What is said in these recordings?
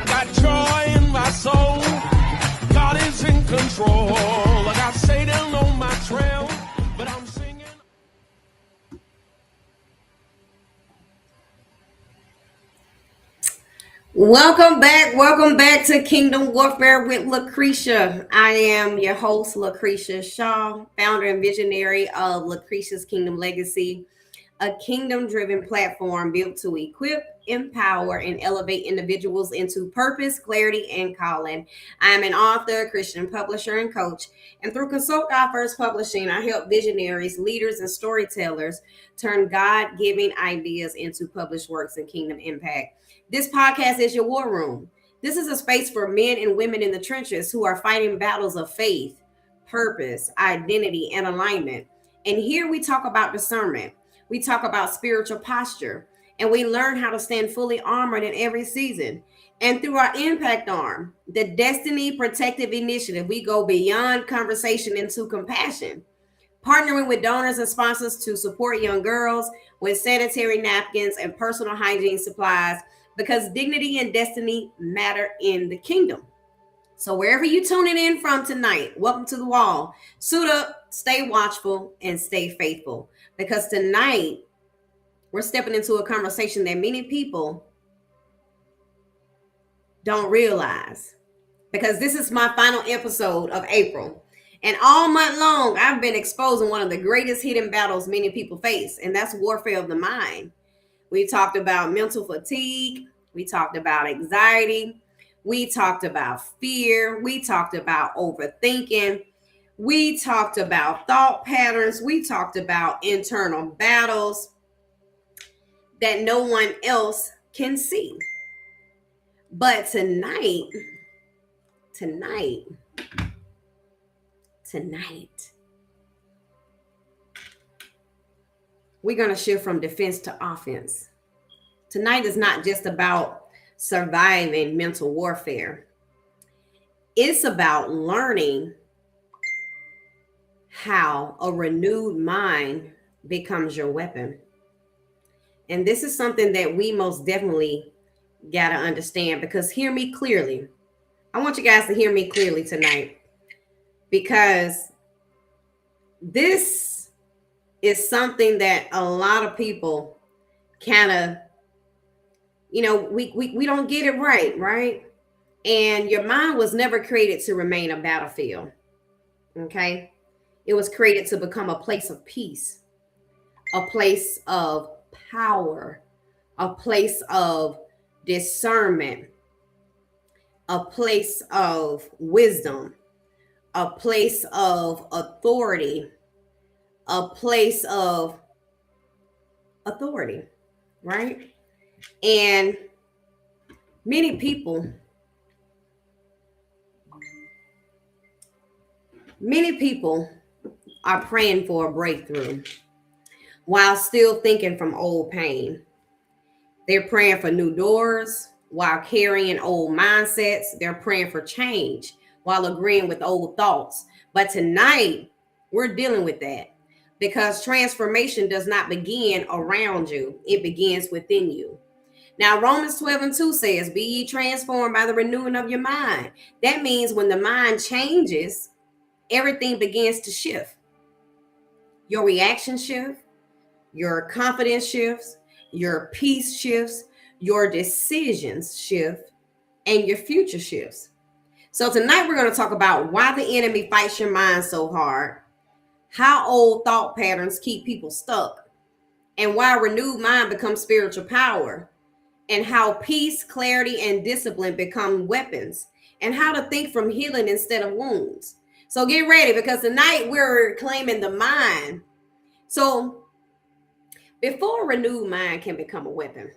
Got joy in my soul. God is in control. I got Satan on my trail, but I'm singing. Welcome back to Kingdom Warfare with Lucretia. I am your host, Lucretia Shaw, founder and visionary of Lucretia's Kingdom Legacy, a kingdom-driven platform built to equip, empower, and elevate individuals into purpose, clarity, and calling. I am an author, Christian publisher, and coach. And through Consult Authors Publishing, I help visionaries, leaders, and storytellers turn God-given ideas into published works and kingdom impact. This podcast is your war room. This is a space for men and women in the trenches who are fighting battles of faith, purpose, identity, and alignment. And here we talk about discernment. We talk about spiritual posture, and we learn how to stand fully armored in every season. And through our impact arm, the Destiny Protective Initiative, we go beyond conversation into compassion, partnering with donors and sponsors to support young girls with sanitary napkins and personal hygiene supplies, because dignity and destiny matter in the kingdom. So wherever you tuning in from tonight, welcome to the wall. Suit up, stay watchful, and stay faithful. Because tonight, we're stepping into a conversation that many people don't realize. Because this is my final episode of April. And all month long, I've been exposing one of the greatest hidden battles many people face, and that's warfare of the mind. We talked about mental fatigue. We talked about anxiety. We talked about fear. We talked about overthinking. We talked about thought patterns. We talked about internal battles that no one else can see. But tonight, we're going to shift from defense to offense. Tonight is not just about surviving mental warfare. It's about learning how a renewed mind becomes your weapon. And this is something that we most definitely got to understand, because hear me clearly. I want you guys to hear me clearly tonight, because this is something that a lot of people kind of, we don't get it right? And your mind was never created to remain a battlefield, okay? It was created to become a place of peace, a place of power, a place of discernment, a place of wisdom, a place of authority, a place of authority, right? And many people are praying for a breakthrough while still thinking from old pain. They're praying for new doors while carrying old mindsets. They're praying for change while agreeing with old thoughts. But tonight, we're dealing with that, because transformation does not begin around you. It begins within you. Now, Romans 12:2 says, be ye transformed by the renewing of your mind. That means when the mind changes, everything begins to shift. Your reaction shifts, your confidence shifts, your peace shifts, your decisions shift, and your future shifts. So tonight we're going to talk about why the enemy fights your mind so hard, how old thought patterns keep people stuck, and why a renewed mind becomes spiritual power, and how peace, clarity, and discipline become weapons, and how to think from healing instead of wounds. So get ready, because tonight we're claiming the mind. So before a renewed mind can become a weapon,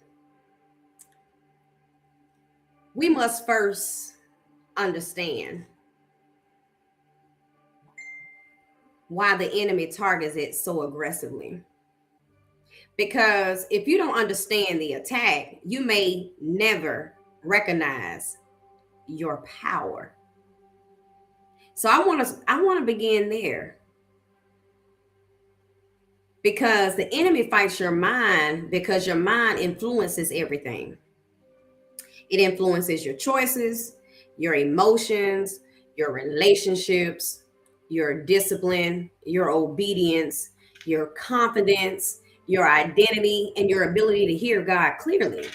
we must first understand why the enemy targets it so aggressively. Because if you don't understand the attack, you may never recognize your power. So I want to begin there, because the enemy fights your mind because your mind influences everything. It influences your choices, your emotions, your relationships, your discipline, your obedience, your confidence, your identity, and your ability to hear God clearly.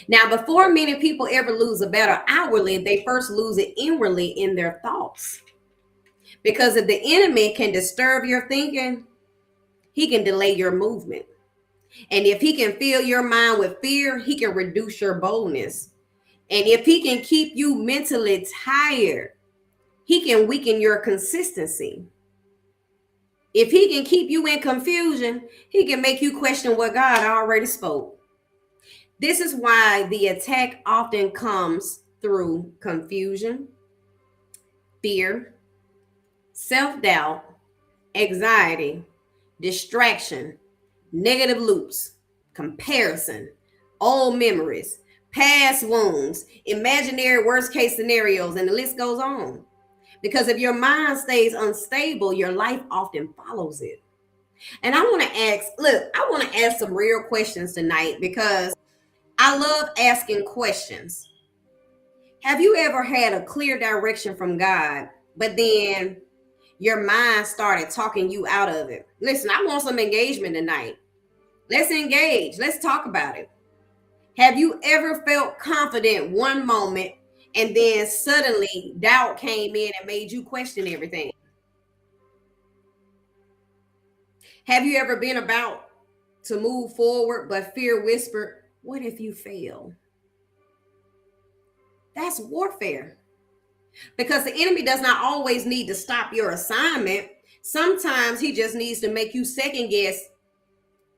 Now, before many people ever lose a battle outwardly, they first lose it inwardly in their thoughts. Because if the enemy can disturb your thinking, he can delay your movement. And if he can fill your mind with fear, he can reduce your boldness. And if he can keep you mentally tired, he can weaken your consistency. If he can keep you in confusion, he can make you question what God already spoke. This is why the attack often comes through confusion, fear, self-doubt, anxiety, distraction, negative loops, comparison, old memories, past wounds, imaginary worst case scenarios, and the list goes on. Because if your mind stays unstable, your life often follows it. And I want to I want to ask some real questions tonight, because I love asking questions. Have you ever had a clear direction from God, but then your mind started talking you out of it? Listen, I want some engagement tonight. Let's engage. Let's talk about it. Have you ever felt confident one moment and then suddenly doubt came in and made you question everything? Have you ever been about to move forward, but fear whispered, "What if you fail?" That's warfare. Because the enemy does not always need to stop your assignment. Sometimes he just needs to make you second guess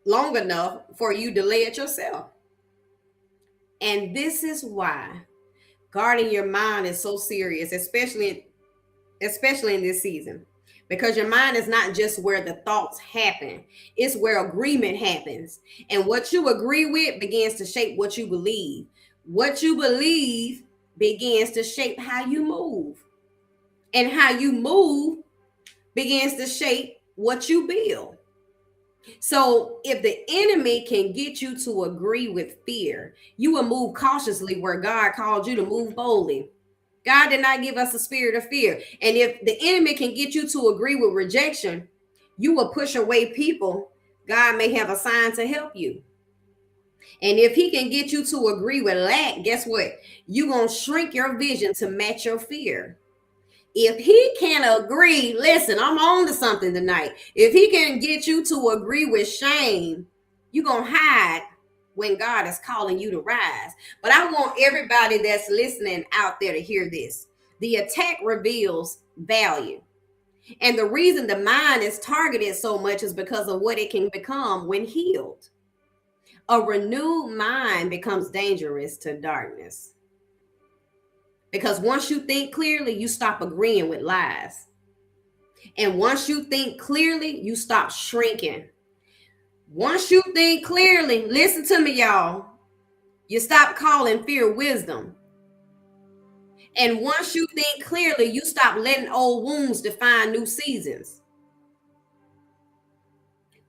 long enough for you to delay it yourself. And this is why guarding your mind is so serious, especially in this season. Because your mind is not just where the thoughts happen, it's where agreement happens. And what you agree with begins to shape what you believe. What you believe begins to shape how you move. And how you move begins to shape what you build. So if the enemy can get you to agree with fear, you will move cautiously where God called you to move boldly. God did not give us a spirit of fear. And if the enemy can get you to agree with rejection, you will push away people God may have assigned to help you. And if he can get you to agree with lack, guess what? You're going to shrink your vision to match your fear. If he can agree, listen, I'm on to something tonight. If he can get you to agree with shame, you're going to hide when God is calling you to rise. But I want everybody that's listening out there to hear this. The attack reveals value. And the reason the mind is targeted so much is because of what it can become when healed. A renewed mind becomes dangerous to darkness. Because once you think clearly, you stop agreeing with lies. And once you think clearly, you stop shrinking. Once you think clearly, listen to me, y'all, you stop calling fear wisdom. And once you think clearly, you stop letting old wounds define new seasons.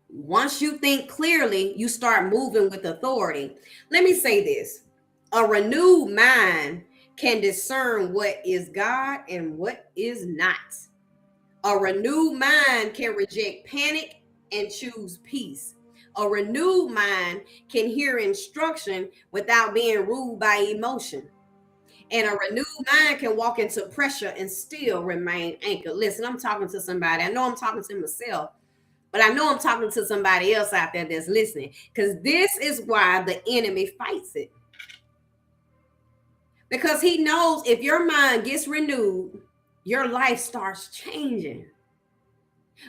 Once you think clearly, you start moving with authority. Let me say this. A renewed mind can discern what is God and what is not. A renewed mind can reject panic and choose peace. A renewed mind can hear instruction without being ruled by emotion. And a renewed mind can walk into pressure and still remain anchored. Listen, I'm talking to somebody. I know I'm talking to myself. But I know I'm talking to somebody else out there that's listening, because this is why the enemy fights it. Because he knows if your mind gets renewed, your life starts changing.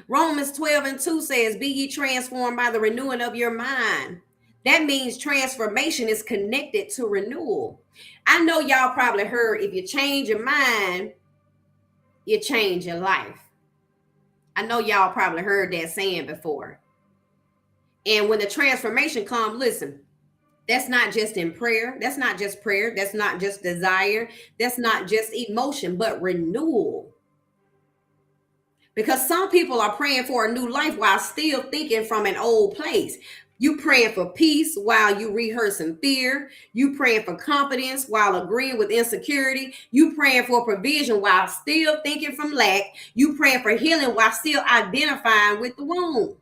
Romans 12:2 says, be ye transformed by the renewing of your mind. That means transformation is connected to renewal. I know y'all probably heard, if you change your mind, you change your life. I know y'all probably heard that saying before. And when the transformation comes, listen, that's not just in prayer. That's not just prayer. That's not just desire. That's not just emotion, but renewal. Because some people are praying for a new life while still thinking from an old place. You praying for peace while you rehearsing fear. You praying for confidence while agreeing with insecurity. You praying for provision while still thinking from lack. You praying for healing while still identifying with the wound.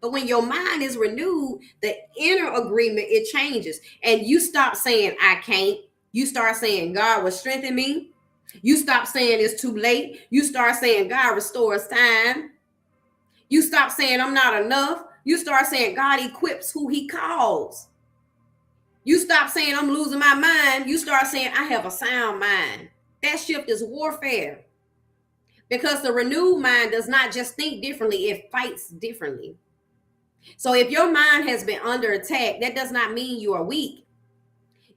But when your mind is renewed, the inner agreement, it changes. And you stop saying, I can't. You start saying, God will strengthen me. You stop saying it's too late. You start saying God restores time. You stop saying I'm not enough. You start saying God equips who he calls. You stop saying I'm losing my mind. You start saying I have a sound mind. That shift is warfare. Because the renewed mind does not just think differently, it fights differently. So if your mind has been under attack, that does not mean you are weak.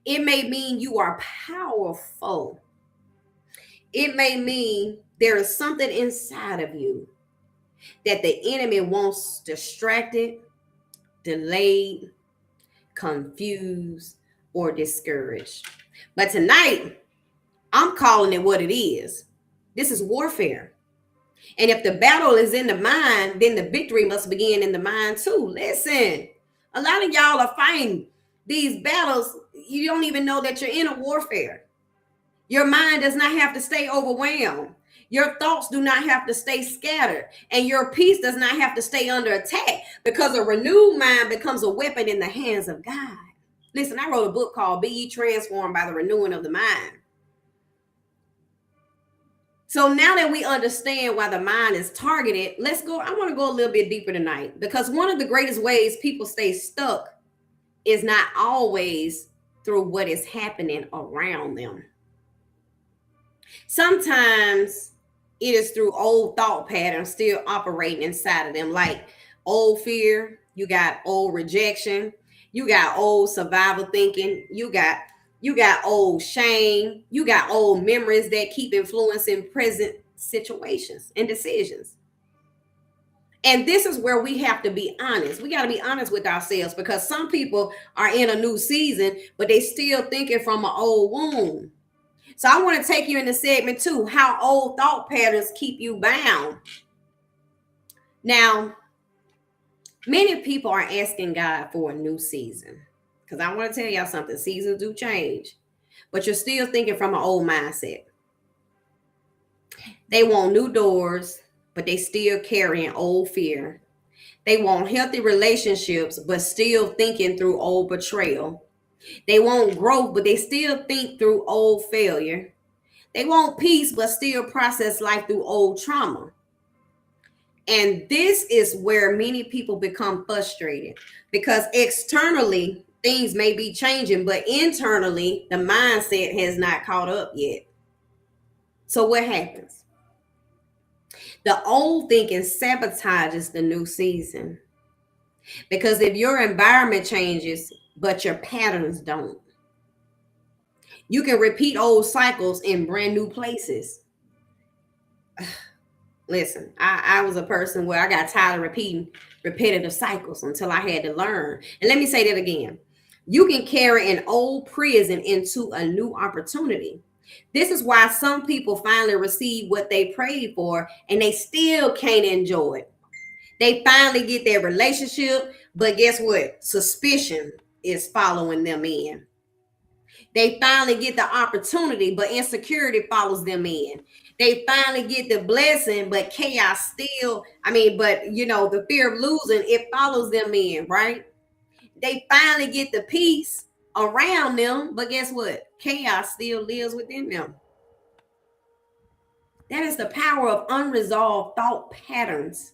It may mean you are powerful. It may mean there is something inside of you that the enemy wants distracted, delayed, confused, or discouraged. But tonight, I'm calling it what it is. This is warfare. And if the battle is in the mind, then the victory must begin in the mind too. Listen, a lot of y'all are fighting these battles. You don't even know that you're in a warfare. Your mind does not have to stay overwhelmed. Your thoughts do not have to stay scattered. And your peace does not have to stay under attack, because a renewed mind becomes a weapon in the hands of God. Listen, I wrote a book called Be Ye Transformed by the Renewing of the Mind. So now that we understand why the mind is targeted, let's go. I want to go a little bit deeper tonight, because one of the greatest ways people stay stuck is not always through what is happening around them. Sometimes it is through old thought patterns still operating inside of them, like old fear, you got old rejection, you got old survival thinking, you got old shame, you got old memories that keep influencing present situations and decisions. And this is where we have to be honest. We got to be honest with ourselves, because some people are in a new season, but they still thinking from an old wound. So I want to take you into segment 2, how old thought patterns keep you bound. Now, many people are asking God for a new season, because I want to tell y'all something. Seasons do change, but you're still thinking from an old mindset. They want new doors, but they still carrying old fear. They want healthy relationships, but still thinking through old betrayal. They want growth, but they still think through old failure. They want peace, but still process life through old trauma. And this is where many people become frustrated, because externally things may be changing, but internally the mindset has not caught up yet. So what happens? The old thinking sabotages the new season, because if your environment changes, but your patterns don't, you can repeat old cycles in brand new places. Listen, I was a person where I got tired of repeating repetitive cycles until I had to learn. And let me say that again. You can carry an old prison into a new opportunity. This is why some people finally receive what they prayed for and they still can't enjoy it. They finally get their relationship, but guess what? Suspicion is following them in. They finally get the opportunity, but insecurity follows them in. They finally get the blessing, but chaos still, but the fear of losing, it follows them in, right? They finally get the peace around them, but guess what? Chaos still lives within them. That is the power of unresolved thought patterns.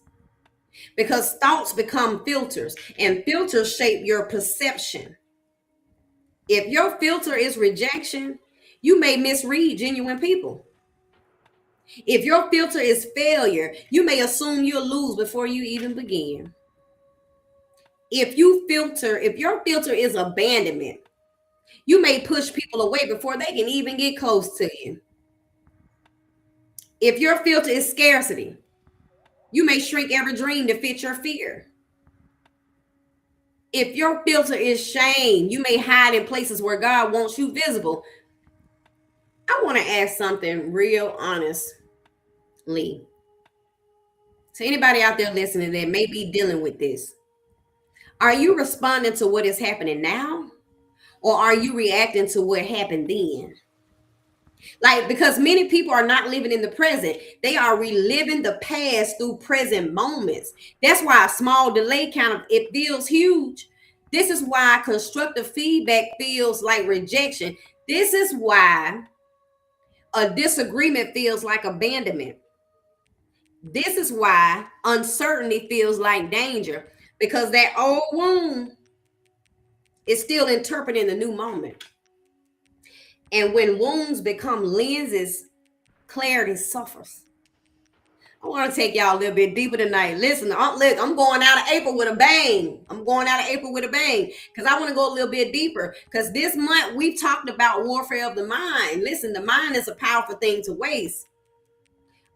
because thoughts become filters, and filters shape your perception. If your filter is rejection, you may misread genuine people. If your filter is failure, you may assume you'll lose before you even begin. If your filter is abandonment, you may push people away before they can even get close to you. If your filter is scarcity, you may shrink every dream to fit your fear. If your filter is shame, you may hide in places where God wants you visible. I want to ask something real honestly to anybody out there listening that may be dealing with this. Are you responding to what is happening now, or are you reacting to what happened then? Like, because many people are not living in the present, they are reliving the past through present moments. That's why a small delay it feels huge. This is why constructive feedback feels like rejection. This is why a disagreement feels like abandonment. This is why uncertainty feels like danger, because that old wound is still interpreting the new moment. And when wounds become lenses, clarity suffers. I want to take y'all a little bit deeper tonight. Listen, I'm going out of April with a bang. Because I want to go a little bit deeper. Because this month we've talked about warfare of the mind. Listen, the mind is a powerful thing to waste.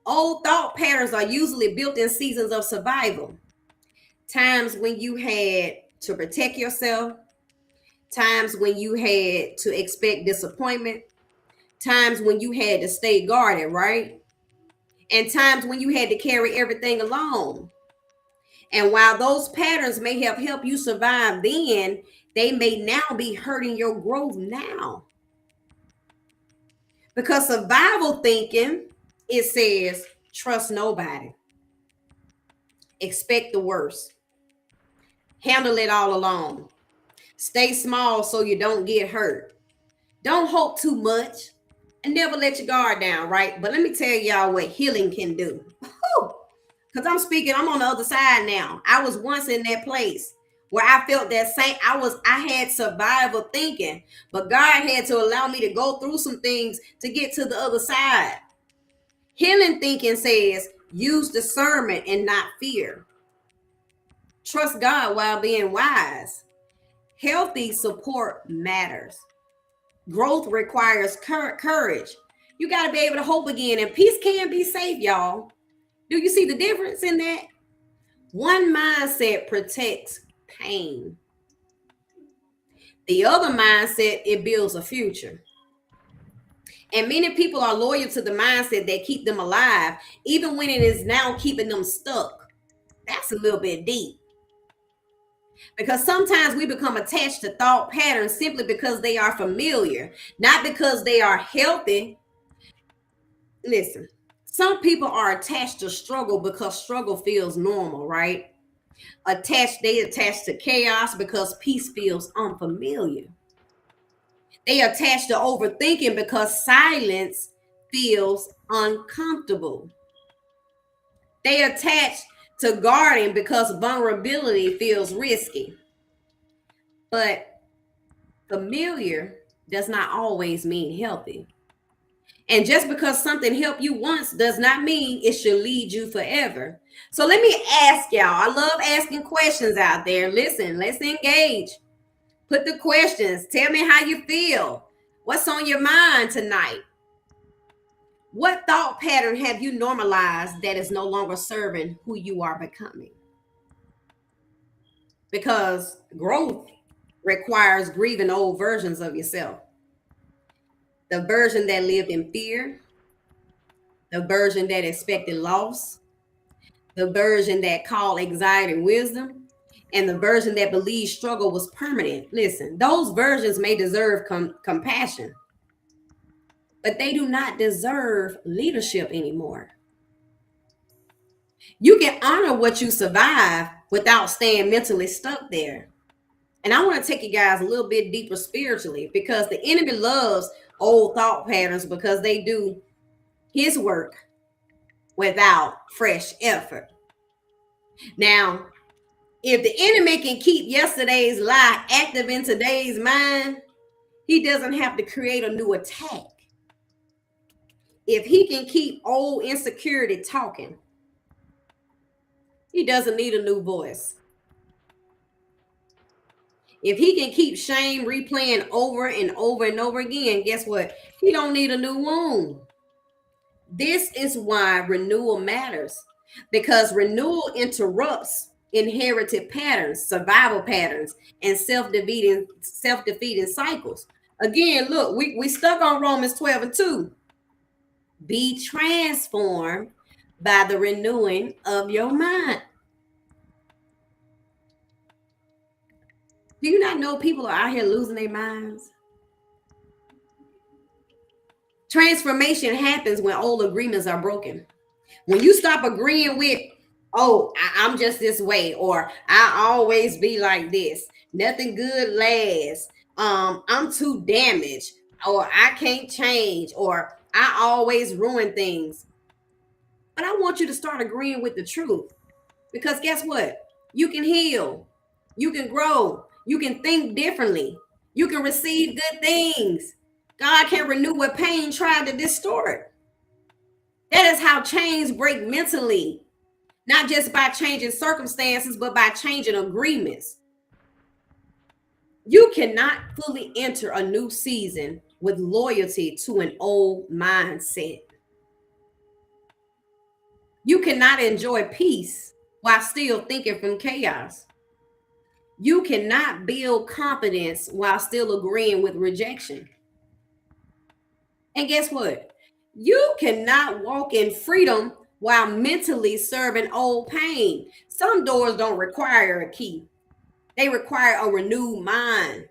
Old thought patterns are usually built in seasons of survival. Times when you had to protect yourself. Times when you had to expect disappointment. Times when you had to stay guarded, right? And times when you had to carry everything alone. And while those patterns may have helped you survive then, they may now be hurting your growth now. Because survival thinking, it says, trust nobody. Expect the worst. Handle it all alone. Stay small so you don't get hurt. Don't hope too much. And never let your guard down, right? But let me tell y'all what healing can do. Because I'm on the other side now. I was once in that place where I felt that same, I had survival thinking, but God had to allow me to go through some things to get to the other side. Healing thinking says, use discernment and not fear. Trust God while being wise. Healthy support matters. Growth requires courage. You got to be able to hope again, and peace can be safe, y'all. Do you see the difference in that? One mindset protects pain. The other mindset, it builds a future. And many people are loyal to the mindset that keep them alive, even when it is now keeping them stuck. That's a little bit deep. Because sometimes we become attached to thought patterns simply because they are familiar, not because they are healthy. Listen, some people are attached to struggle because struggle feels normal, right? They attach to chaos because peace feels unfamiliar. They attach to overthinking because silence feels uncomfortable. They attach to guarding because vulnerability feels risky. But familiar does not always mean healthy. And just because something helped you once does not mean it should lead you forever. So let me ask y'all. I love asking questions out there. Listen, let's engage. Put the questions. Tell me how you feel. What's on your mind tonight? What thought pattern have you normalized that is no longer serving who you are becoming? Because growth requires grieving old versions of yourself. The version that lived in fear, the version that expected loss, the version that called anxiety wisdom, and the version that believed struggle was permanent. Listen, those versions may deserve compassion, but they do not deserve leadership anymore. You can honor what you survive without staying mentally stuck there. And I want to take you guys a little bit deeper spiritually, because the enemy loves old thought patterns because they do his work without fresh effort. Now, if the enemy can keep yesterday's lie active in today's mind, he doesn't have to create a new attack. If he can keep old insecurity talking, he doesn't need a new voice. If he can keep shame replaying over and over and over again, guess what? He don't need a new wound. This is why renewal matters, because renewal interrupts inherited patterns, survival patterns, and self-defeating cycles. Again, look, we stuck on Romans 12 and 2. Be transformed by the renewing of your mind. Do you not know people are out here losing their minds? Transformation happens when old agreements are broken. When you stop agreeing with, oh, I'm just this way, or I always be like this, nothing good lasts, I'm too damaged, or I can't change, or I always ruin things. But I want you to start agreeing with the truth, because guess what? You can heal, you can grow, you can think differently, you can receive good things. God can renew what pain tried to distort. That is how chains break mentally, not just by changing circumstances, but by changing agreements. You cannot fully enter a new season with loyalty to an old mindset. You cannot enjoy peace while still thinking from chaos. You cannot build confidence while still agreeing with rejection. And guess what? You cannot walk in freedom while mentally serving old pain. Some doors don't require a key, they require a renewed mind.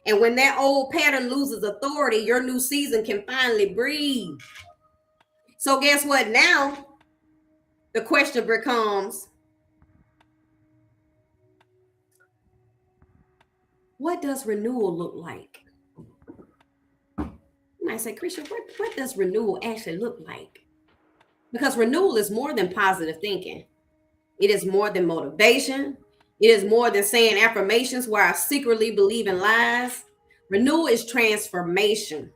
And when that old pattern loses authority, your new season can finally breathe. So, guess what? Now, the question becomes, what does renewal look like? You might say, Christian, what does renewal actually look like? Because renewal is more than positive thinking. It is more than motivation. It is more than saying affirmations where I secretly believe in lies. Renewal is transformation.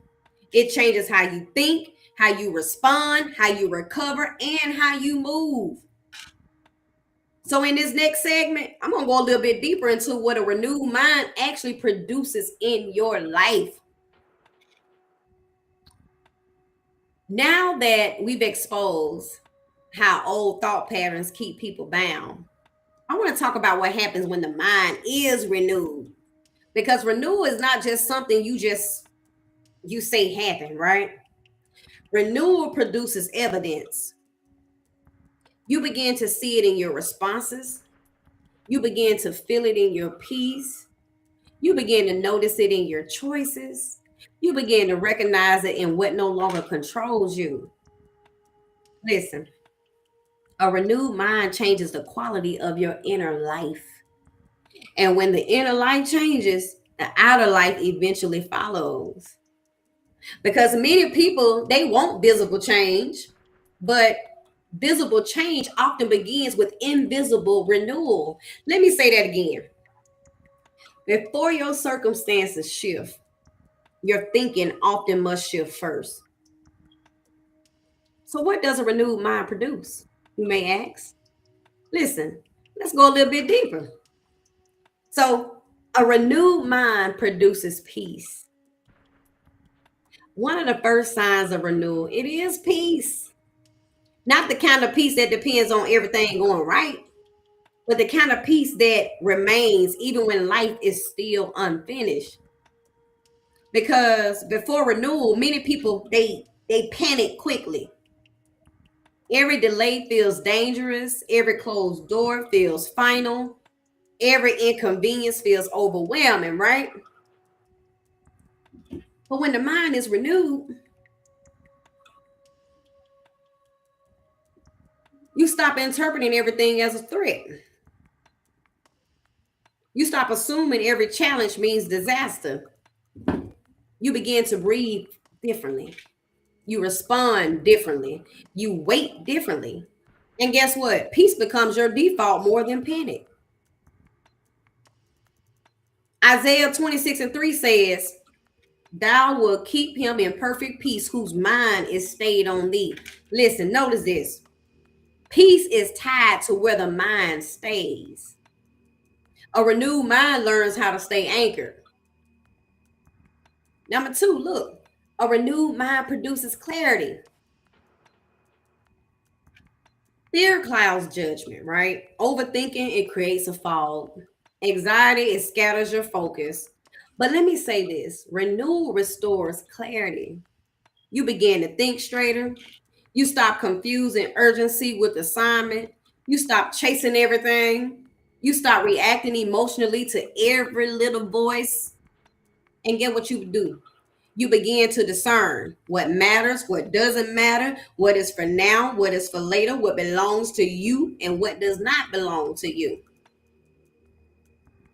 It changes how you think, how you respond, how you recover, and how you move. So in this next segment, I'm going to go a little bit deeper into what a renewed mind actually produces in your life. Now that we've exposed how old thought patterns keep people bound, I want to talk about what happens when the mind is renewed. Because renewal is not just something you say happen, right? Renewal produces evidence. You begin to see it in your responses. You begin to feel it in your peace. You begin to notice it in your choices. You begin to recognize it in what no longer controls you. Listen, a renewed mind changes the quality of your inner life. And when the inner life changes, the outer life eventually follows. Because many people, they want visible change, but visible change often begins with invisible renewal. Let me say that again. Before your circumstances shift, your thinking often must shift first. So, what does a renewed mind produce? You may ask. Listen, let's go a little bit deeper. So, a renewed mind produces peace. One of the first signs of renewal, it is peace. Not the kind of peace that depends on everything going right, but the kind of peace that remains even when life is still unfinished. Because before renewal, many people they panic quickly. Every delay feels dangerous, every closed door feels final, every inconvenience feels overwhelming, right? But when the mind is renewed, you stop interpreting everything as a threat. You stop assuming every challenge means disaster. You begin to breathe differently. You respond differently. You wait differently. And guess what? Peace becomes your default more than panic. Isaiah 26:3 says, thou will keep him in perfect peace whose mind is stayed on thee. Listen, notice this. Peace is tied to where the mind stays. A renewed mind learns how to stay anchored. Number 2, look, a renewed mind produces clarity. Fear clouds judgment, right? Overthinking, it creates a fog. Anxiety, it scatters your focus. But let me say this, renewal restores clarity. You begin to think straighter. You stop confusing urgency with assignment. You stop chasing everything. You stop reacting emotionally to every little voice. And get what you do. You begin to discern what matters, what doesn't matter, what is for now, what is for later, what belongs to you, and what does not belong to you.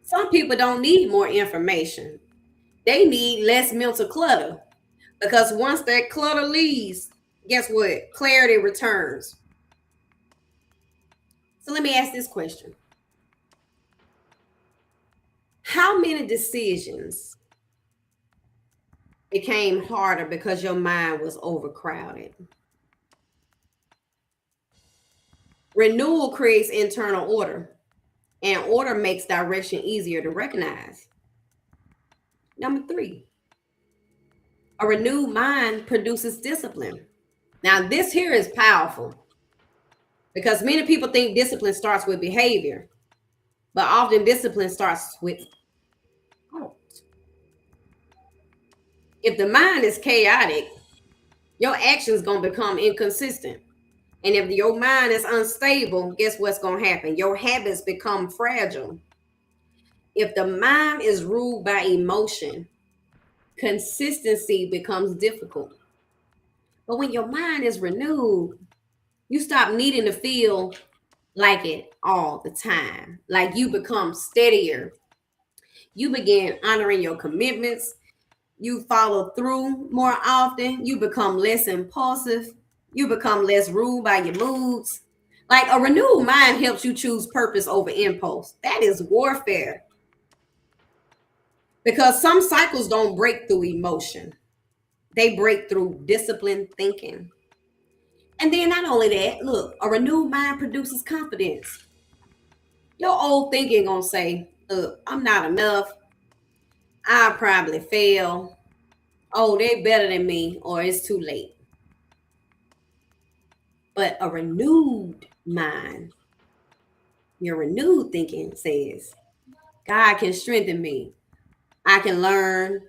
Some people don't need more information. They need less mental clutter. Because once that clutter leaves, guess what? Clarity returns. So let me ask this question. How many decisions became harder because your mind was overcrowded? Renewal creates internal order, and order makes direction easier to recognize. Number 3, a renewed mind produces discipline. Now, this here is powerful because many people think discipline starts with behavior, but often discipline starts with thought. If the mind is chaotic, your actions going to become inconsistent. And if your mind is unstable, guess what's going to happen? Your habits become fragile. If the mind is ruled by emotion, consistency becomes difficult. But when your mind is renewed, you stop needing to feel like it all the time. Like you become steadier. You begin honoring your commitments. You follow through more often. You become less impulsive. You become less ruled by your moods. Like a renewed mind helps you choose purpose over impulse. That is warfare. Because some cycles don't break through emotion. They break through disciplined thinking. And then not only that, look, a renewed mind produces confidence. Your old thinking gonna say, look, I'm not enough. I'll probably fail. Oh, they better than me, or it's too late. But a renewed mind, your renewed thinking says, God can strengthen me. I can learn.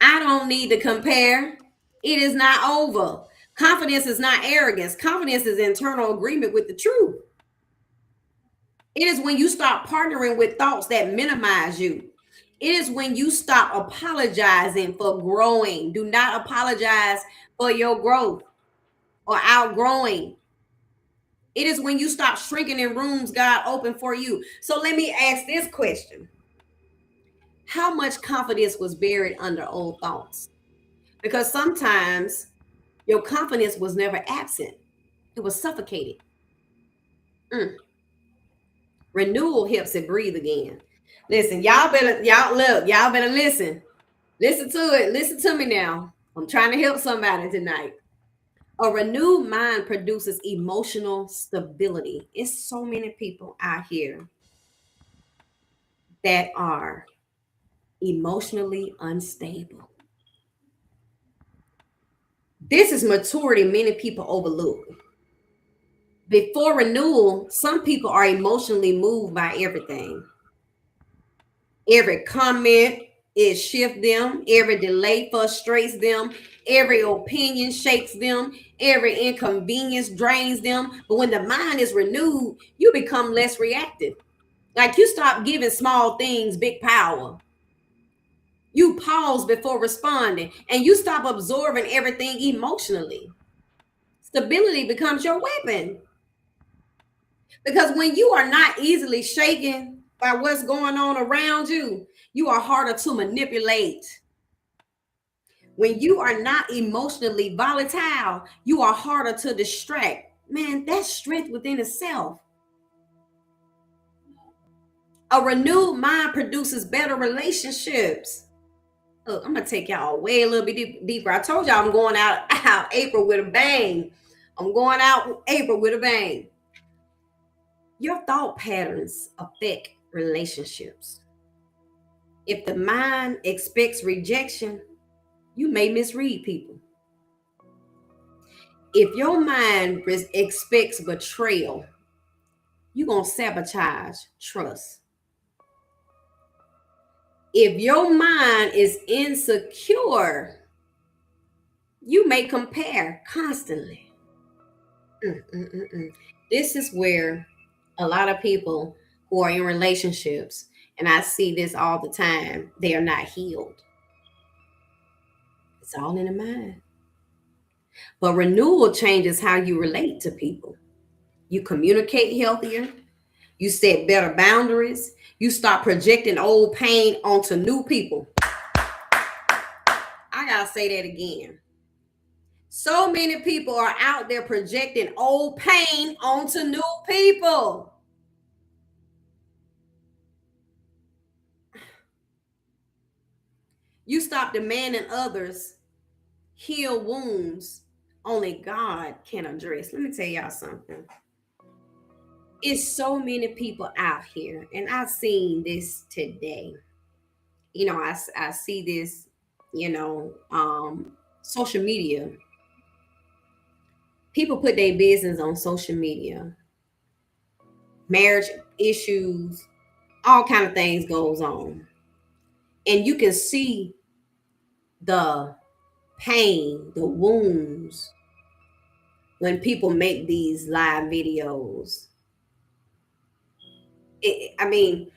I don't need to compare. It is not over. Confidence is not arrogance. Confidence is internal agreement with the truth. It is when you stop partnering with thoughts that minimize you. It is when you stop apologizing for growing. Do not apologize for your growth or outgrowing. It is when you stop shrinking in rooms God opened for you. So let me ask this question. How much confidence was buried under old thoughts? Because sometimes your confidence was never absent. It was suffocated. Renewal helps it breathe again. Listen, y'all better listen. Listen to it. Listen to me now. I'm trying to help somebody tonight. A renewed mind produces emotional stability. It's so many people out here that are emotionally unstable. This is maturity many people overlook. Before renewal, some people are emotionally moved by everything. Every comment, it shifts them. Every delay frustrates them. Every opinion shakes them. Every inconvenience drains them. But when the mind is renewed, you become less reactive. Like you stop giving small things big power. You pause before responding and you stop absorbing everything emotionally. Stability becomes your weapon. Because when you are not easily shaken by what's going on around you, you are harder to manipulate. When you are not emotionally volatile, you are harder to distract. Man, that's strength within itself. A renewed mind produces better relationships. Look, I'm gonna take y'all way a little bit deeper. I told y'all I'm going out April with a bang. I'm going out April with a bang. Your thought patterns affect relationships. If the mind expects rejection, you may misread people. If your mind expects betrayal, you're going to sabotage trust. If your mind is insecure, you may compare constantly. This is where a lot of people who are in relationships, and I see this all the time, they are not healed. It's all in the mind. But renewal changes how you relate to people. You communicate healthier. You set better boundaries. You stop projecting old pain onto new people. I gotta say that again. So many people are out there projecting old pain onto new people. You stop demanding others heal wounds only God can address. Let me tell y'all something. It's so many people out here, and I've seen this today. I see this, social media. People put their business on social media, marriage issues, all kind of things goes on. And you can see the pain, the wounds when people make these live videos. I mean,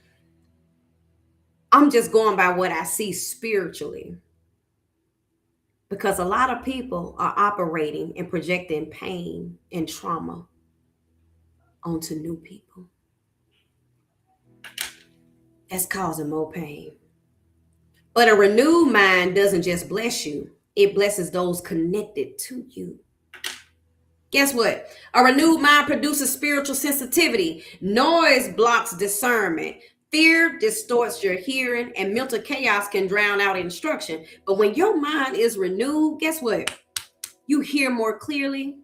I'm just going by what I see spiritually, because a lot of people are operating and projecting pain and trauma onto new people. That's causing more pain. But a renewed mind doesn't just bless you, it blesses those connected to you. Guess what? A renewed mind produces spiritual sensitivity. Noise blocks discernment. Fear distorts your hearing, and mental chaos can drown out instruction. But when your mind is renewed, guess what? You hear more clearly.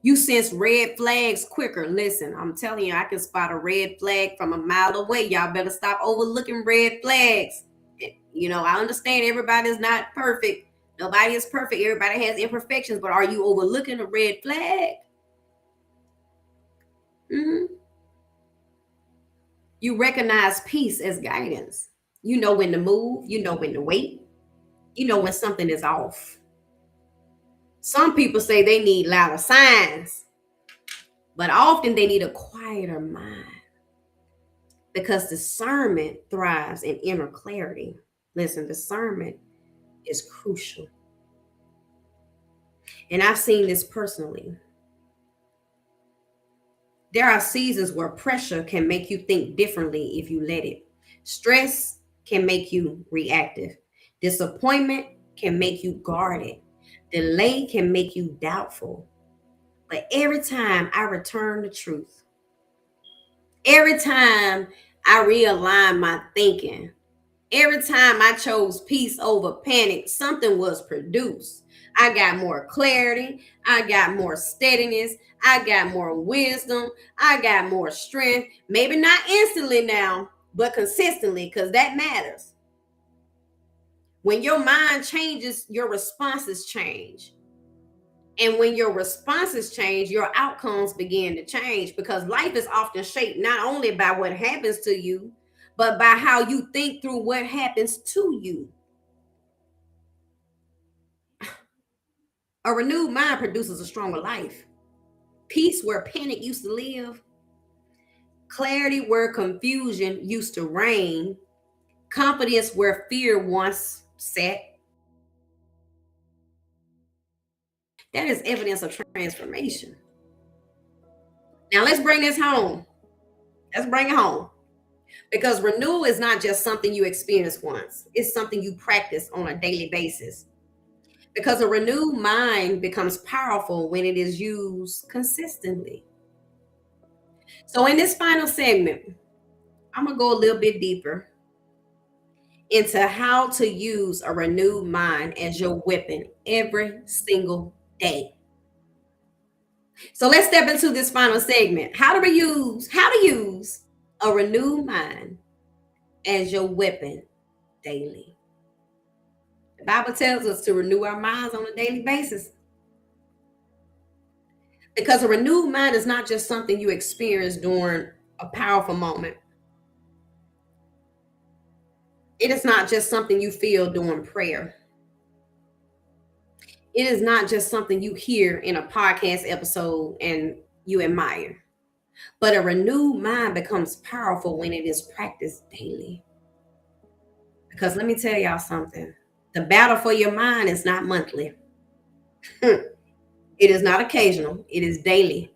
You sense red flags quicker. Listen, I'm telling you, I can spot a red flag from a mile away. Y'all better stop overlooking red flags. I understand everybody's not perfect. Nobody is perfect. Everybody has imperfections, but are you overlooking a red flag? You recognize peace as guidance. You know when to move. You know when to wait. You know when something is off. Some people say they need louder signs, but often they need a quieter mind, because discernment thrives in inner clarity. Listen, discernment is crucial. And I've seen this personally. There are seasons where pressure can make you think differently if you let it. Stress can make you reactive. Disappointment can make you guarded. Delay can make you doubtful. But every time I return to truth, every time I realign my thinking, every time I chose peace over panic, something was produced. I got more clarity. I got more steadiness. I got more wisdom. I got more strength. Maybe not instantly now, but consistently, because that matters. When your mind changes, your responses change. And when your responses change, your outcomes begin to change, because life is often shaped not only by what happens to you, but by how you think through what happens to you. A renewed mind produces a stronger life. Peace where panic used to live. Clarity where confusion used to reign. Confidence where fear once sat. That is evidence of transformation. Now let's bring this home. Let's bring it home. Because renewal is not just something you experience once, it's something you practice on a daily basis. Because a renewed mind becomes powerful when it is used consistently. So, in this final segment, I'm going to go a little bit deeper into how to use a renewed mind as your weapon every single day. So let's step into this final segment. How to use a renewed mind as your weapon daily. The Bible tells us to renew our minds on a daily basis. Because a renewed mind is not just something you experience during a powerful moment. It is not just something you feel during prayer. It is not just something you hear in a podcast episode and you admire. But a renewed mind becomes powerful when it is practiced daily. Because let me tell y'all something. The battle for your mind is not monthly. It is not occasional. It is daily.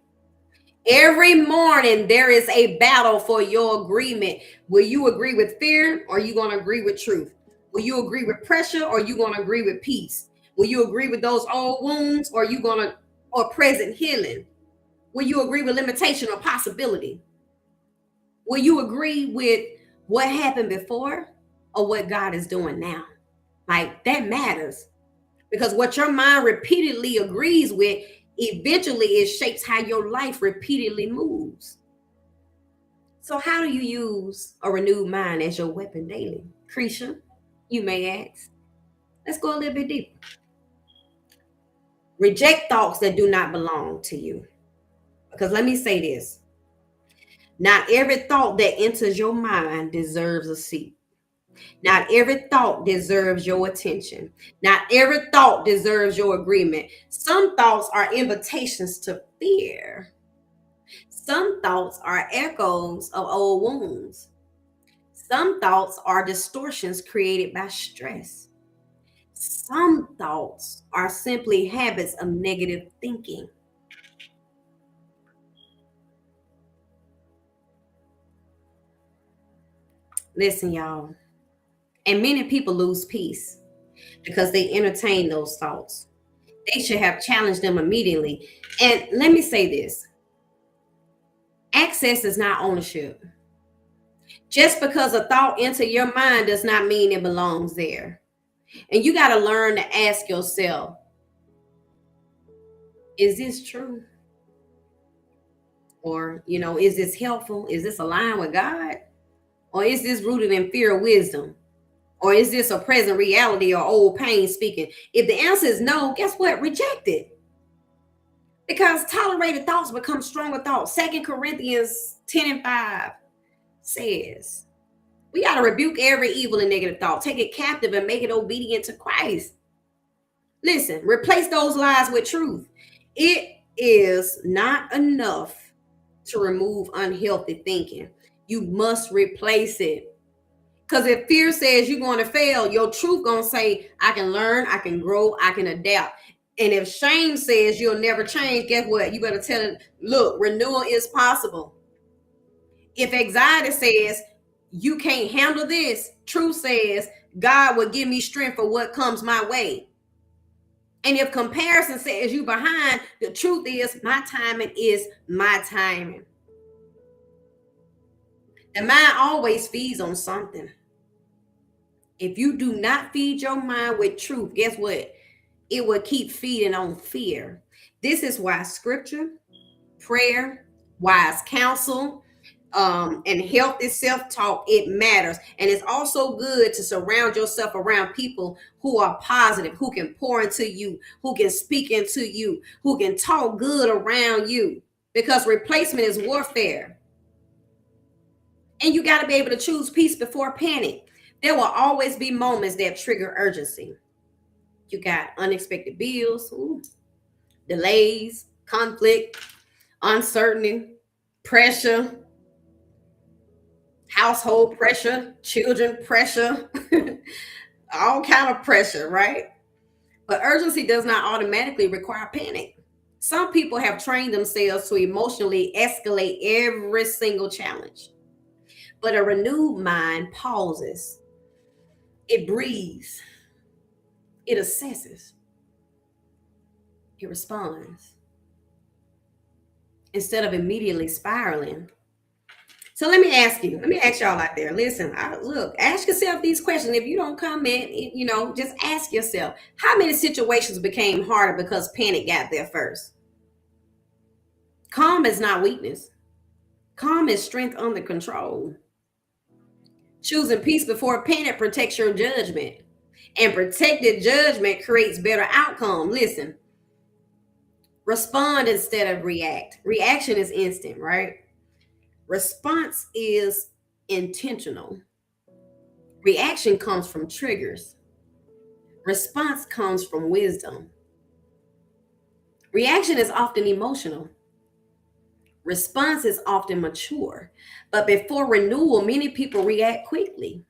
Every morning there is a battle for your agreement. Will you agree with fear or are you going to agree with truth? Will you agree with pressure or are you going to agree with peace? Will you agree with those old wounds or are you going to or present healing? Will you agree with limitation or possibility? Will you agree with what happened before or what God is doing now? Like that matters because what your mind repeatedly agrees with eventually it shapes how your life repeatedly moves. So how do you use a renewed mind as your weapon daily? Cretia, you may ask. Let's go a little bit deeper. Reject thoughts that do not belong to you. Because let me say this. Not every thought that enters your mind deserves a seat. Not every thought deserves your attention. Not every thought deserves your agreement. Some thoughts are invitations to fear. Some thoughts are echoes of old wounds. Some thoughts are distortions created by stress. Some thoughts are simply habits of negative thinking. Listen, y'all. And many people lose peace because they entertain those thoughts. They should have challenged them immediately. And let me say this. Access is not ownership. Just because a thought enters your mind does not mean it belongs there. And you got to learn to ask yourself, is this true? Or, is this helpful? Is this aligned with God? Or is this rooted in fear or wisdom? Or is this a present reality or old pain speaking? If the answer is no, guess what? Reject it. Because tolerated thoughts become stronger thoughts. 2 Corinthians 10:5 says, we got to rebuke every evil and negative thought, take it captive and make it obedient to Christ. Listen, replace those lies with truth. It is not enough to remove unhealthy thinking. You must replace it. Because if fear says you're going to fail, your truth going to say, I can learn, I can grow, I can adapt. And if shame says you'll never change, guess what? You better tell it, look, renewal is possible. If anxiety says you can't handle this, truth says God will give me strength for what comes my way. And if comparison says you behind, the truth is my timing is my timing. The mind always feeds on something. If you do not feed your mind with truth, guess what? It will keep feeding on fear. This is why scripture, prayer, wise counsel, and healthy self-talk, it matters. And it's also good to surround yourself around people who are positive, who can pour into you, who can speak into you, who can talk good around you, because replacement is warfare. And you got to be able to choose peace before panic. There will always be moments that trigger urgency. You got unexpected bills, delays, conflict, uncertainty, pressure, household pressure, children pressure, all kind of pressure, right? But urgency does not automatically require panic. Some people have trained themselves to emotionally escalate every single challenge. But a renewed mind pauses. It breathes. It assesses. It responds instead of immediately spiraling. So let me ask y'all out there. Listen, look, ask yourself these questions. If you don't comment, just ask yourself, how many situations became harder because panic got there first? Calm is not weakness. Calm is strength under control. Choosing peace before panic protects your judgment. And protected judgment creates better outcome. Listen, respond instead of react. Reaction is instant, right? Response is intentional. Reaction comes from triggers. Response comes from wisdom. Reaction is often emotional. Response is often mature. But before renewal, many people react quickly.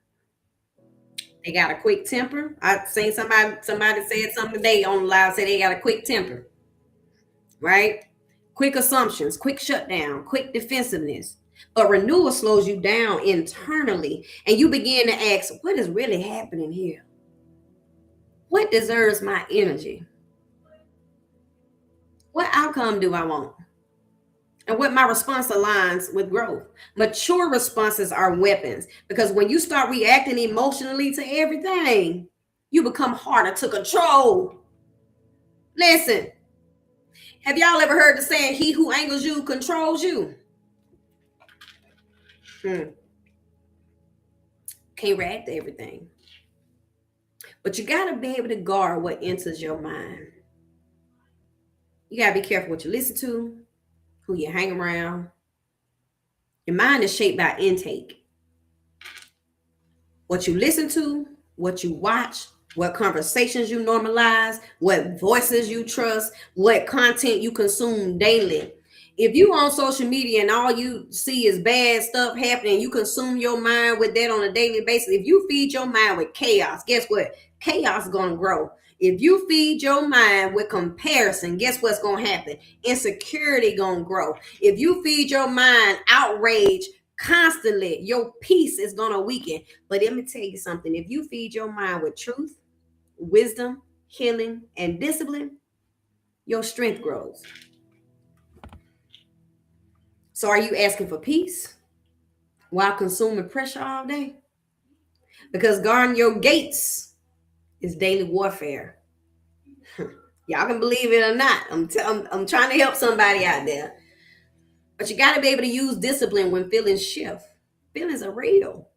They got a quick temper. I seen somebody said something today on the live, say they got a quick temper, right? Quick assumptions, quick shutdown, quick defensiveness. But renewal slows you down internally, and you begin to ask, what is really happening here? What deserves my energy? What outcome do I want? And what my response aligns with growth. Mature responses are weapons, because when you start reacting emotionally to everything, you become harder to control. Listen, have y'all ever heard the saying, he who angers you controls you? Can't react to everything. But you got to be able to guard what enters your mind. You got to be careful what you listen to, who you hang around. Your mind is shaped by intake. What you listen to, what you watch, what conversations you normalize, what voices you trust, what content you consume daily. If you on social media and all you see is bad stuff happening, you consume your mind with that on a daily basis. If you feed your mind with chaos, guess what? Chaos is going to grow. If you feed your mind with comparison, guess what's going to happen? Insecurity going to grow. If you feed your mind outrage constantly, your peace is going to weaken. But let me tell you something. If you feed your mind with truth, wisdom, healing, and discipline, your strength grows. So are you asking for peace while consuming pressure all day? Because guarding your gates is daily warfare. Y'all can believe it or not. I'm trying to help somebody out there. But you got to be able to use discipline when feelings shift. Feelings are real.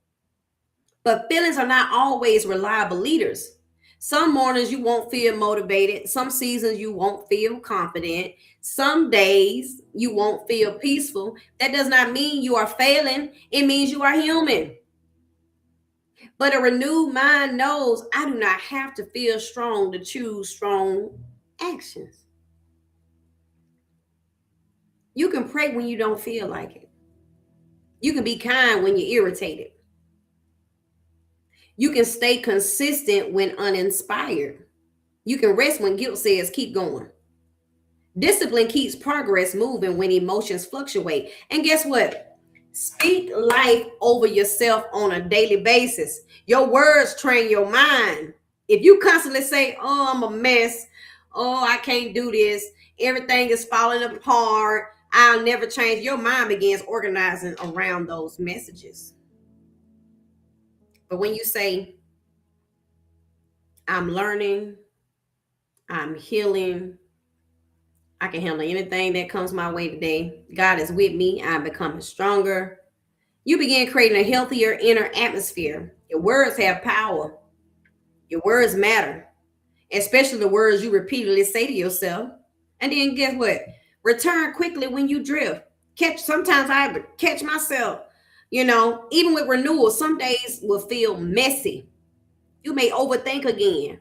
But feelings are not always reliable leaders. Some mornings you won't feel motivated. Some seasons you won't feel confident. Some days you won't feel peaceful. That does not mean you are failing. It means you are human. But a renewed mind knows I do not have to feel strong to choose strong actions. You can pray when you don't feel like it. You can be kind when you're irritated. You can stay consistent when uninspired. You can rest when guilt says keep going. Discipline keeps progress moving when emotions fluctuate. And guess what? Speak life over yourself on a daily basis. Your words train your mind. If you constantly say, oh, I'm a mess. Oh, I can't do this. Everything is falling apart. I'll never change. Your mind begins organizing around those messages. But when you say, I'm learning, I'm healing, I can handle anything that comes my way today, God is with me, I'm becoming stronger, you begin creating a healthier inner atmosphere. Your words have power. Your words matter, especially the words you repeatedly say to yourself. And then guess what? Return quickly when you drift. Sometimes I catch myself, even with renewal, some days will feel messy. You may overthink again.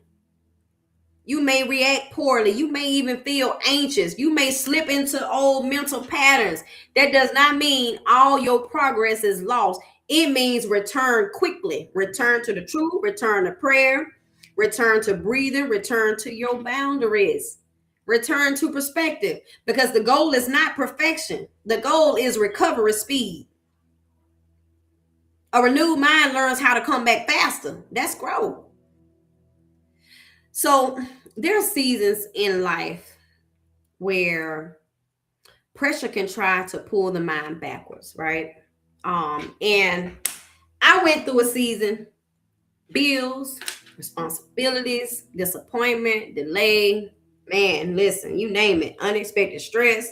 You may react poorly. You may even feel anxious. You may slip into old mental patterns. That does not mean all your progress is lost. It means return quickly. Return to the truth, return to prayer, return to breathing, return to your boundaries, return to perspective, because the goal is not perfection. The goal is recovery speed. A renewed mind learns how to come back faster. That's growth. So there are seasons in life where pressure can try to pull the mind backwards, right? And I went through a season, bills, responsibilities, disappointment, delay. Man, listen, you name it, unexpected stress.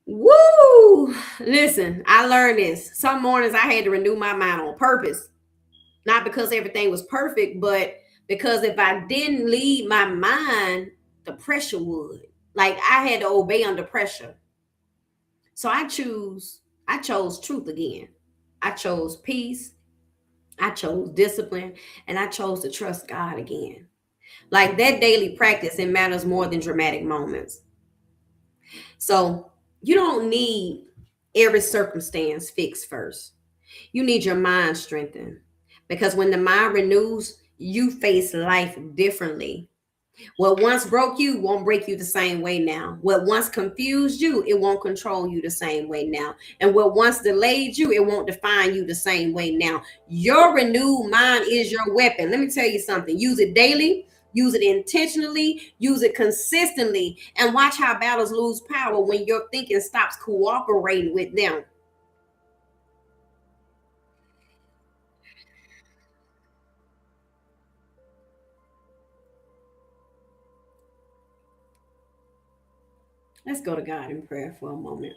Woo! Listen, I learned this. Some mornings I had to renew my mind on purpose, not because everything was perfect, but because if I didn't lead my mind, the pressure would. Like I had to obey under pressure. So I chose truth again. I chose peace. I chose discipline, and I chose to trust God again. Like that daily practice, it matters more than dramatic moments. So you don't need every circumstance fixed first. You need your mind strengthened because when the mind renews, you face life differently. What once broke you won't break you the same way now. What once confused you, it won't control you the same way now. And what once delayed you, it won't define you the same way now. Your renewed mind is your weapon. Let me tell you something. Use it daily, use it intentionally, use it consistently, and watch how battles lose power when your thinking stops cooperating with them. Let's go to God in prayer for a moment.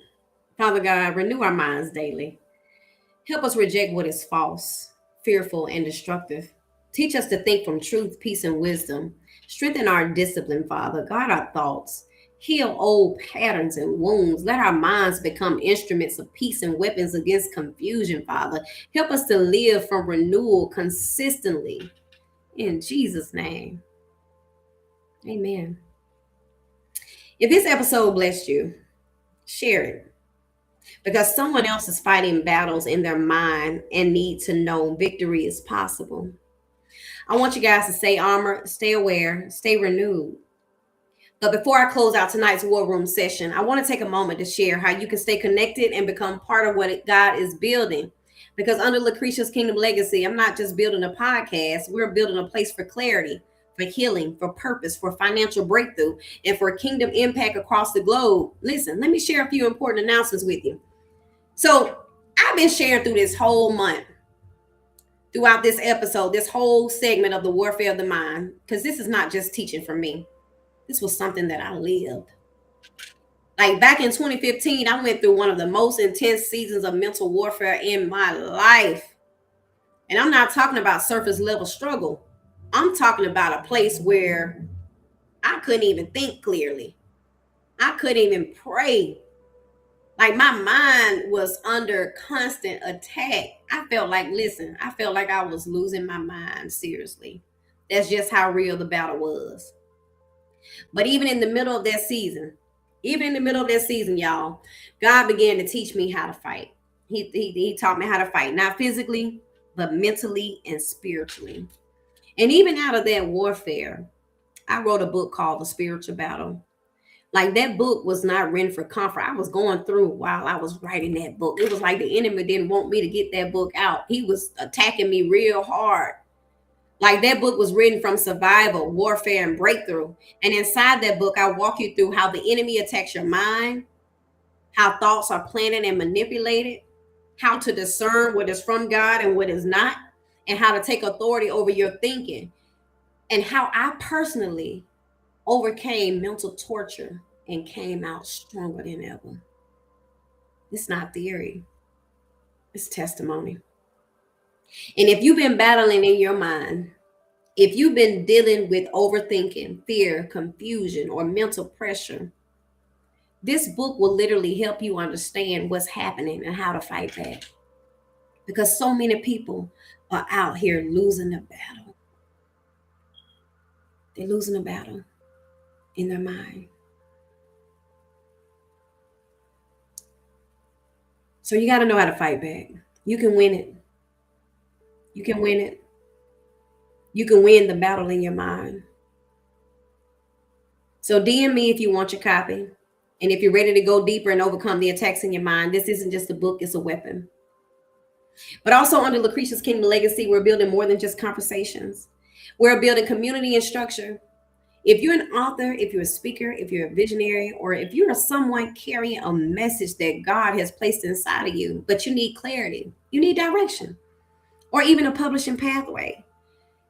Father God, renew our minds daily. Help us reject what is false, fearful, and destructive. Teach us to think from truth, peace, and wisdom. Strengthen our discipline, Father. Guard our thoughts. Heal old patterns and wounds. Let our minds become instruments of peace and weapons against confusion, Father. Help us to live from renewal consistently. In Jesus' name, amen. If this episode blessed you, share it because someone else is fighting battles in their mind and need to know victory is possible. I want you guys to stay armored, stay aware, stay renewed. But before I close out tonight's War Room session, I want to take a moment to share how you can stay connected and become part of what God is building. Because under Lucretia's Kingdom Legacy, I'm not just building a podcast, we're building a place for clarity, for healing, for purpose, for financial breakthrough, and for kingdom impact across the globe. Listen, let me share a few important announcements with you. So I've been sharing through this whole month, throughout this episode, this whole segment of the warfare of the mind, because this is not just teaching from me. This was something that I lived. Like back in 2015, I went through one of the most intense seasons of mental warfare in my life. And I'm not talking about surface level struggle. I'm talking about a place where I couldn't even think clearly. I couldn't even pray. Like my mind was under constant attack. I felt like I was losing my mind, seriously. That's just how real the battle was. But even in the middle of that season, y'all, God began to teach me how to fight. He taught me how to fight, not physically, but mentally and spiritually. And even out of that warfare, I wrote a book called The Spiritual Battle. Like that book was not written for comfort. I was going through while I was writing that book. It was like the enemy didn't want me to get that book out. He was attacking me real hard. Like that book was written from survival, warfare, and breakthrough. And inside that book, I walk you through how the enemy attacks your mind, how thoughts are planted and manipulated, how to discern what is from God and what is not, and how to take authority over your thinking, and how I personally overcame mental torture and came out stronger than ever. It's not theory, it's testimony. And if you've been battling in your mind, if you've been dealing with overthinking, fear, confusion, or mental pressure, this book will literally help you understand what's happening and how to fight back. Because so many people are out here losing the battle. They're losing the battle in their mind. So you got to know how to fight back. You can win it. You can win it. You can win the battle in your mind. So DM me if you want your copy. And if you're ready to go deeper and overcome the attacks in your mind, this isn't just a book, it's a weapon. But also under Lucretia's Kingdom Legacy, we're building more than just conversations. We're building community and structure. If you're an author, if you're a speaker, if you're a visionary, or if you're someone carrying a message that God has placed inside of you, but you need clarity, you need direction, or even a publishing pathway.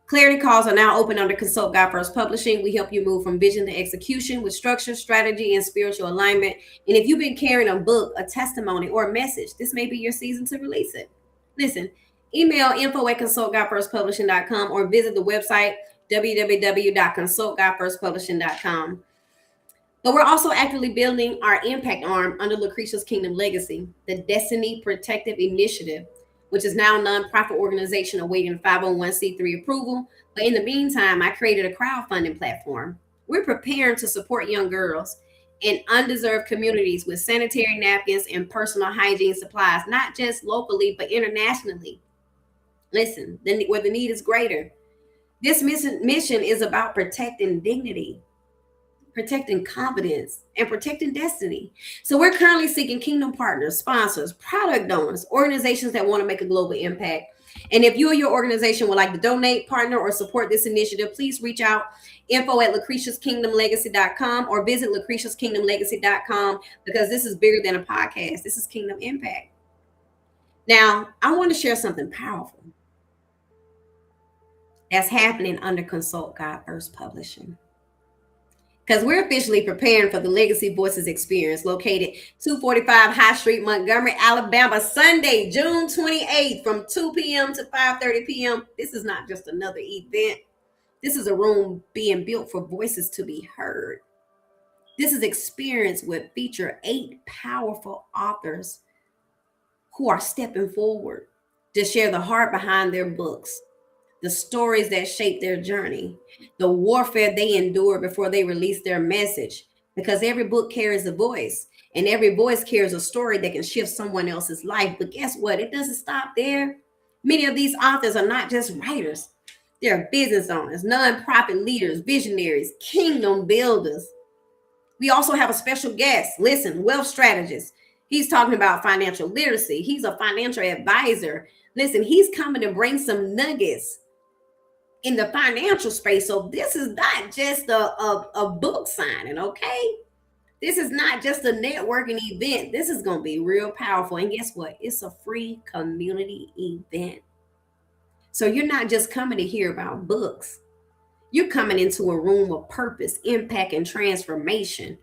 Clarity calls are now open under Consult God First Publishing. We help you move from vision to execution with structure, strategy, and spiritual alignment. And if you've been carrying a book, a testimony, or a message, this may be your season to release it. Listen, email info@consultgodfirstpublishing.com or visit the website www.consultgodfirstpublishing.com. But we're also actively building our impact arm under Lucretia's Kingdom Legacy, the Destiny Protective Initiative, which is now a nonprofit organization awaiting 501c3 approval. But in the meantime, I created a crowdfunding platform. We're preparing to support young girls in undeserved communities with sanitary napkins and personal hygiene supplies, not just locally, but internationally. Listen, where the need is greater. This mission is about protecting dignity, protecting confidence, and protecting destiny. So we're currently seeking kingdom partners, sponsors, product donors, organizations that want to make a global impact. And if you or your organization would like to donate, partner, or support this initiative, please reach out info@lucretiaskingdomlegacy.com or visit lucretiaskingdomlegacy.com, because this is bigger than a podcast. This is Kingdom Impact. Now, I want to share something powerful that's happening under Consult God First Publishing, because we're officially preparing for the Legacy Voices Experience, located 245 High Street, Montgomery, Alabama, Sunday, June 28th from 2 p.m. to 5:30 p.m. This is not just another event. This is a room being built for voices to be heard. This is experience will feature 8 powerful authors who are stepping forward to share the heart behind their books, the stories that shape their journey, the warfare they endure before they release their message. Because every book carries a voice, and every voice carries a story that can shift someone else's life. But guess what? It doesn't stop there. Many of these authors are not just writers, they're business owners, nonprofit leaders, visionaries, kingdom builders. We also have a special guest. Listen, wealth strategist. He's talking about financial literacy. He's a financial advisor. Listen, he's coming to bring some nuggets in the financial space. So this is not just a book signing, okay? This is not just a networking event. This is going to be real powerful. And guess what? It's a free community event. So you're not just coming to hear about books. You're coming into a room of purpose, impact, and transformation.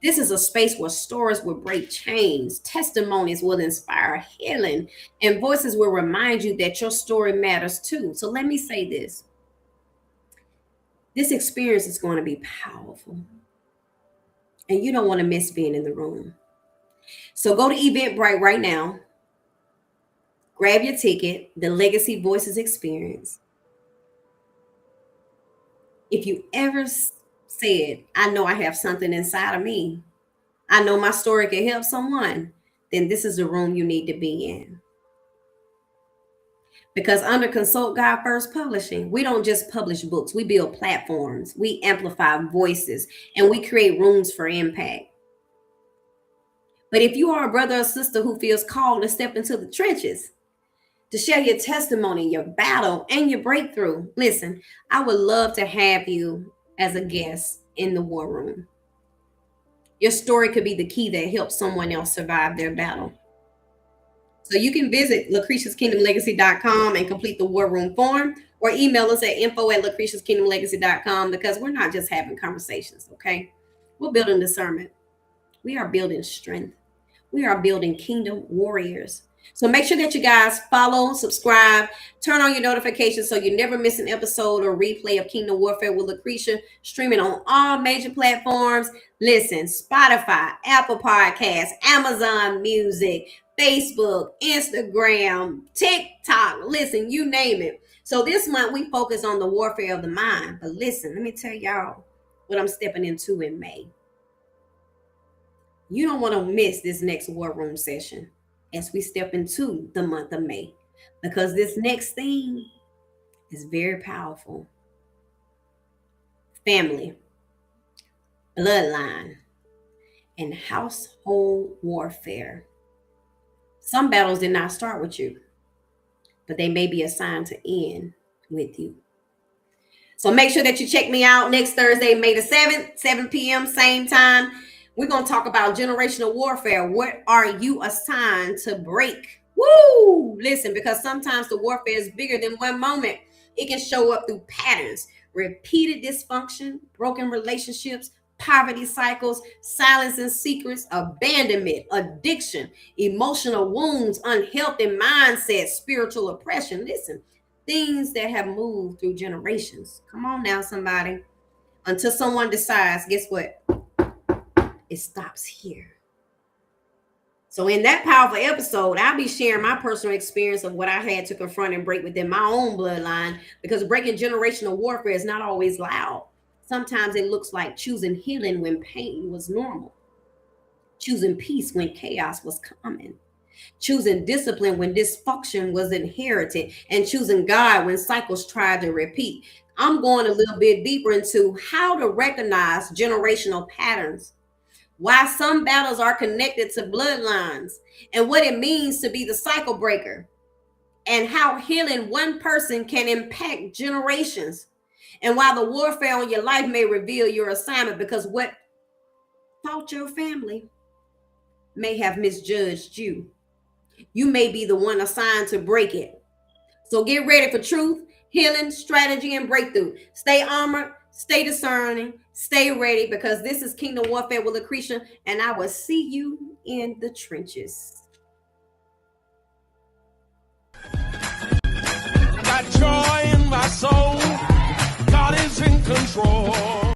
This is a space where stories will break chains, testimonies will inspire healing, and voices will remind you that your story matters too. So let me say this. This experience is going to be powerful, and you don't want to miss being in the room. So go to Eventbrite right now, grab your ticket, the Legacy Voices Experience. If you ever said, I know I have something inside of me, I know my story can help someone, then this is the room you need to be in. Because under Consult God First Publishing, we don't just publish books, we build platforms, we amplify voices, and we create rooms for impact. But if you are a brother or sister who feels called to step into the trenches, to share your testimony, your battle, and your breakthrough, listen, I would love to have you as a guest in the war room. Your story could be the key that helps someone else survive their battle. So you can visit lucretiaskingdomlegacy.com and complete the war room form, or email us at info@lucretiaskingdomlegacy.com, because we're not just having conversations, okay? We're building discernment. We are building strength. We are building kingdom warriors. So make sure that you guys follow, subscribe, turn on your notifications so you never miss an episode or replay of Kingdom Warfare with Lucretia, streaming on all major platforms. Listen, Spotify, Apple Podcasts, Amazon Music, Facebook, Instagram, TikTok. Listen, you name it. So this month we focus on the warfare of the mind. But listen, let me tell y'all what I'm stepping into in May. You don't want to miss this next war room session as we step into the month of May, because this next theme is very powerful. Family, bloodline, and household warfare. Some battles did not start with you, but they may be assigned to end with you. So make sure that you check me out next Thursday, May the 7th, 7 p.m., same time. We're going to talk about generational warfare. What are you assigned to break? Woo! Listen, because sometimes the warfare is bigger than one moment. It can show up through patterns, repeated dysfunction, broken relationships, poverty cycles, silence and secrets, abandonment, addiction, emotional wounds, unhealthy mindset, spiritual oppression. Listen, things that have moved through generations. Come on now, somebody. Until someone decides, guess what? It stops here. So in that powerful episode, I'll be sharing my personal experience of what I had to confront and break within my own bloodline, because breaking generational warfare is not always loud. Sometimes it looks like choosing healing when pain was normal, choosing peace when chaos was common, choosing discipline when dysfunction was inherited, and choosing God when cycles tried to repeat. I'm going a little bit deeper into how to recognize generational patterns, why some battles are connected to bloodlines, and what it means to be the cycle breaker, and how healing one person can impact generations, and why the warfare on your life may reveal your assignment, because what thought your family may have misjudged you. You may be the one assigned to break it. So get ready for truth, healing, strategy, and breakthrough. Stay armored, stay discerning, stay ready, because this is Kingdom Warfare with Lucretia, and I will see you in the trenches. Got joy in my soul. God is in control.